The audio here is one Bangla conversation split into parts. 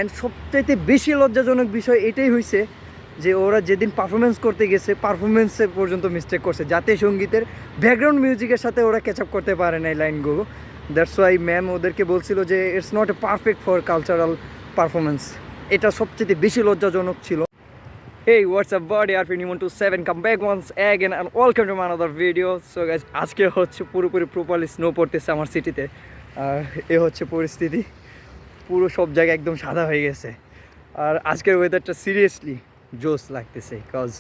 অ্যান্ড সবচাইতে বেশি লজ্জাজনক বিষয় এটাই হয়েছে যে ওরা যেদিন পারফরমেন্স করতে গেছে পারফরমেন্সে পর্যন্ত মিস্টেক করছে, জাতীয় সঙ্গীতের ব্যাকগ্রাউন্ড মিউজিকের সাথে ওরা ক্যাচ আপ করতে পারে না এই লাইনগুলো। দ্যাটস ওয়াই ম্যাম ওদেরকে বলছিল যে it's not A perfect for cultural performance. এটা সবচেয়ে বেশি লজ্জাজনক ছিল। Hey, what's up buddy, RP927, come back once again and welcome to my another video. So guys, আজকে হচ্ছে পুরোপুরি প্রপারলি স্নো পড়তেছে আমার সিটিতে। আর এ হচ্ছে পরিস্থিতি, পুরো সব জায়গায় একদম সাদা হয়ে গেছে। আর আজকের ওয়েদারটা সিরিয়াসলি জোস লাগতেছে, বিকজ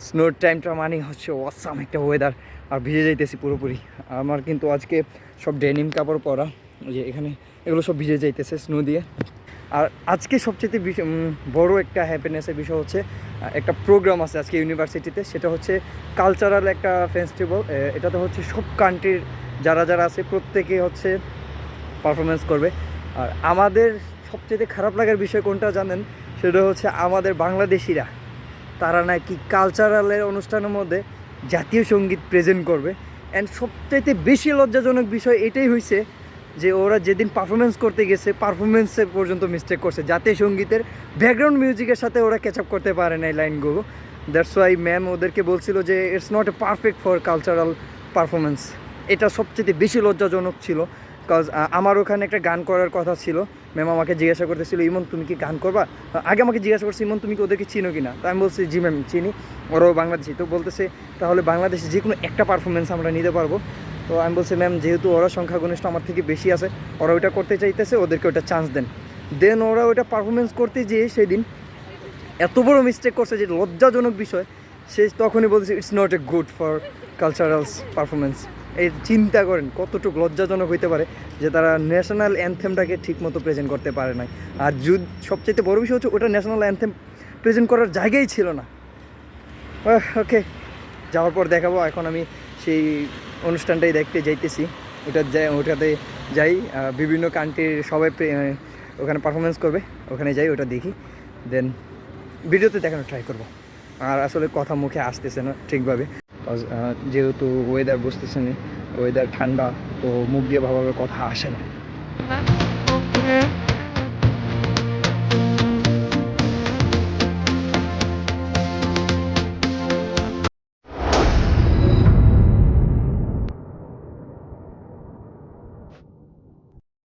স্নোর টাইমটা মানে হচ্ছে অসাম একটা ওয়েদার। আর ভিজে যাইতেছি পুরোপুরি। আমার কিন্তু আজকে সব ডেনিম কাপড় পরা, যে এখানে এগুলো সব ভিজে যাইতেছে স্নো দিয়ে। আর আজকে সবচেয়ে বড় একটা হ্যাপিনেসের বিষয় হচ্ছে একটা প্রোগ্রাম আছে আজকে ইউনিভার্সিটিতে, সেটা হচ্ছে কালচারাল একটা ফেস্টিভ্যাল। এটাতে হচ্ছে সব কান্ট্রির যারা যারা আছে প্রত্যেকে হচ্ছে পারফরমেন্স করবে। আর আমাদের সবচেয়ে খারাপ লাগার বিষয় কোনটা জানেন, সেটা হচ্ছে আমাদের বাংলাদেশিরা তারা নাকি কালচারালের অনুষ্ঠানের মধ্যে জাতীয় সঙ্গীত প্রেজেন্ট করবে। অ্যান্ড সবচাইতে বেশি লজ্জাজনক বিষয় এটাই হয়েছে যে ওরা যেদিন পারফরমেন্স করতে গেছে পারফরমেন্সে পর্যন্ত মিস্টেক করছে, জাতীয় সঙ্গীতের ব্যাকগ্রাউন্ড মিউজিকের সাথে ওরা ক্যাচ আপ করতে পারে না এই লাইনগুলো। দ্যাটস ওয়াই ম্যাম ওদেরকে বলছিল যে it's not A perfect for cultural performance. এটা সবচেয়ে বেশি লজ্জাজনক ছিল, বিকজ আমার ওখানে একটা গান করার কথা ছিল। ম্যাম আমাকে জিজ্ঞাসা করতেছিল, ইমন তুমি কি গান করবা? আগে আমাকে জিজ্ঞাসা করছে, ইমন তুমি কি ওদেরকে চিনো কি না? তো আমি বলছি জি ম্যাম চিনি, ওরাও বাংলাদেশি। তো বলতেছে তাহলে বাংলাদেশে যে কোনো একটা পারফরমেন্স আমরা নিতে পারবো। তো আমি বলছি ম্যাম যেহেতু ওরা সংখ্যাগরিষ্ঠ আমার থেকে বেশি আছে, ওরা ওইটা করতে চাইতেছে, ওদেরকে ওটা চান্স দেন। দেন ওরা ওইটা পারফরমেন্স করতে যেয়ে সেদিন এত বড় মিস্টেক করছে যে লজ্জাজনক বিষয়। সে তখনই বলছে it's not a good for culturals performance. এই চিন্তা করেন কতটুকু লজ্জাজনক হইতে পারে যে তারা ন্যাশনাল অ্যানথেমটাকে ঠিকমতো প্রেজেন্ট করতে পারে নাই। আর সবচেয়ে বড় বিষয় হচ্ছে ওটা ন্যাশনাল অ্যানথেম প্রেজেন্ট করার জায়গাই ছিল না। ওকে, যাওয়ার পর দেখাবো। এখন আমি সেই অনুষ্ঠানটাই দেখতে যাইতেছি, ওটাতে যাই। বিভিন্ন কান্ট্রির সবাই ওখানে পারফরমেন্স করবে, ওখানে যাই, ওটা দেখি, দেন ভিডিওতে দেখানোর ট্রাই করব। আর আসলে কথা মুখে আসতেছে না ঠিকভাবে, যেহেতু ওয়েদার বুঝতেছে না, ওয়েদার ঠান্ডা, তো মুখ দিয়ে ভালোভাবে কথা আসে না।